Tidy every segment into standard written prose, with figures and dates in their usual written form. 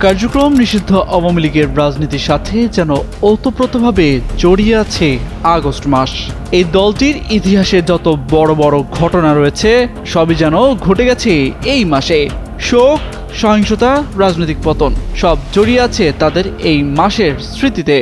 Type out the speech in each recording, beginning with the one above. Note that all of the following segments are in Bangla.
কার্যক্রম নিষিদ্ধ আওয়ামী লীগের রাজনীতির সাথে যেন ওতপ্রোতভাবে জড়িয়ে আছে আগস্ট মাস। এই দলটির ইতিহাসে যত বড় বড় ঘটনা রয়েছে সবই যেন ঘটে গেছে এই মাসে। শোক, সহিংসতা, রাজনৈতিক পতন সব জড়িয়ে আছে তাদের এই মাসের স্মৃতিতে।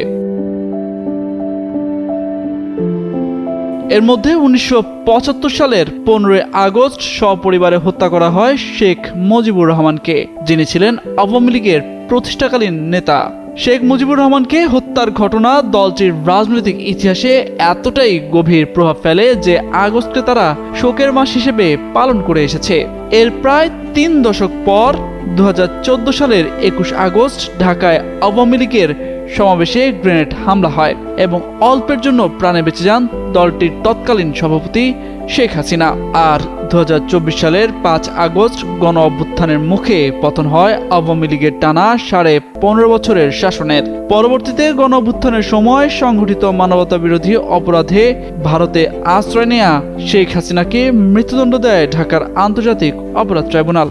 এর মধ্যে ১৯৭৫ সালের ১৫ আগস্ট সপরিবারে হত্যা করা হয় শেখ মুজিবুর রহমানকে, যিনি ছিলেন আওয়ামী লীগের প্রতিষ্ঠাকালীন নেতা। শেখ মুজিবুর রহমানকে হত্যার ঘটনা দলটির রাজনৈতিক ইতিহাসে এতটাই গভীর প্রভাব ফেলে যে আগস্টকে তারা শোকের মাস হিসেবে পালন করে এসেছে। এর প্রায় ৩ দশক পর ২০১৪ সালের ২১ আগস্ট ঢাকায় আওয়ামী লীগের সমাবেশে গ্রেনেড হামলা হয় এবং অল্পের জন্য প্রাণে বেঁচে যান দলটির তৎকালীন সভাপতি শেখ হাসিনা। আর ২০২৪ সালের ৫ আগস্ট গণ অভ্যুত্থানের মুখে পতন হয় আওয়ামী লীগের টানা ১৫.৫ বছরের শাসনের। পরবর্তীতে গণ অভ্যুত্থানের সময় সংঘটিত মানবতা বিরোধী অপরাধে ভারতে আশ্রয় নেয়া শেখ হাসিনাকে মৃত্যুদণ্ড দেয় ঢাকার আন্তর্জাতিক অপরাধ ট্রাইব্যুনাল।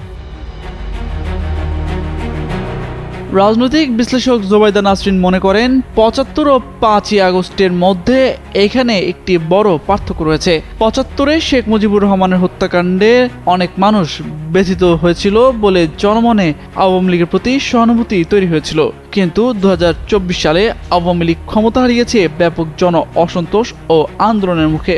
রাজনৈতিক বিশ্লেষক জোবাইদা নাসরিন মনে করেন ৭৫ ও ৫ই আগস্টের মধ্যে এখানে একটি বড় পার্থক্য রয়েছে। ৭৫-এ শেখ মুজিবুর রহমানের হত্যাকাণ্ডে অনেক মানুষ ব্যথিত হয়েছিল বলে জনমনে আওয়ামী লীগের প্রতি সহানুভূতি তৈরি হয়েছিল, কিন্তু ২০২৪ সালে আওয়ামী লীগ ক্ষমতা হারিয়েছে ব্যাপক জন অসন্তোষ ও আন্দোলনের মুখে।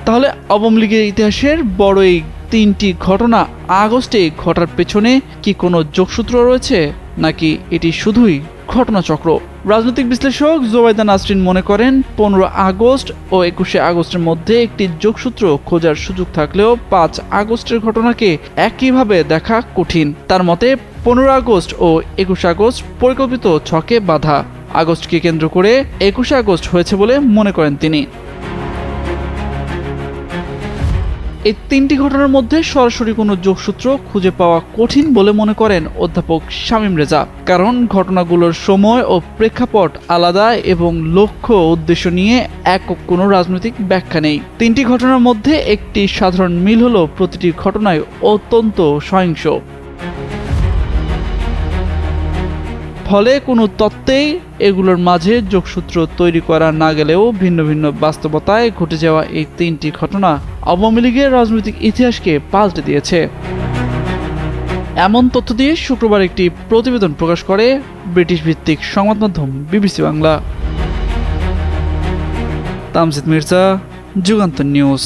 তাহলে আওয়ামী লীগের ইতিহাসের বড় এই ৩টি ঘটনা আগস্টে ঘটার পেছনে কি কোনো যোগসূত্র রয়েছে, নাকি এটি শুধুই ঘটনাচক্র? রাজনৈতিক বিশ্লেষক জোবাইদা নাসরিন মনে করেন ১৫ আগস্ট ও ২১ আগস্টের মধ্যে একটি যোগসূত্র খোঁজার সুযোগ থাকলেও ৫ আগস্টের ঘটনাকে একইভাবে দেখা কঠিন। তার মতে ১৫ আগস্ট ও ২১ আগস্ট পরিকল্পিত ছকে বাঁধা। আগস্টকে কেন্দ্র করে ২১ আগস্ট হয়েছে বলে মনে করেন তিনি। এই ৩টি ঘটনার মধ্যে সরাসরি কোনো যোগসূত্র খুঁজে পাওয়া কঠিন বলে মনে করেন অধ্যাপক শামীম রেজা, কারণ ঘটনাগুলোর সময় ও প্রেক্ষাপট আলাদা এবং লক্ষ্য উদ্দেশ্য নিয়ে একক কোনো রাজনৈতিক ব্যাখ্যা নেই। ৩টি ঘটনার মধ্যে একটি সাধারণ মিল হলো প্রতিটি ঘটনায় অত্যন্ত সহিংস। ফলে কোনো তত্ত্বেই এগুলোর মাঝে যোগসূত্র তৈরি করা না গেলেও ভিন্ন ভিন্ন বাস্তবতায় ঘটে যাওয়া এই ৩টি ঘটনা আওয়ামী লীগের রাজনৈতিক ইতিহাসকে পাল্টে দিয়েছে। এমন তথ্য দিয়ে শুক্রবার একটি প্রতিবেদন প্রকাশ করে ব্রিটিশ ভিত্তিক সংবাদ মাধ্যম বিবিসি বাংলা। তামজিদ মির্জা, যুগান্তর নিউজ।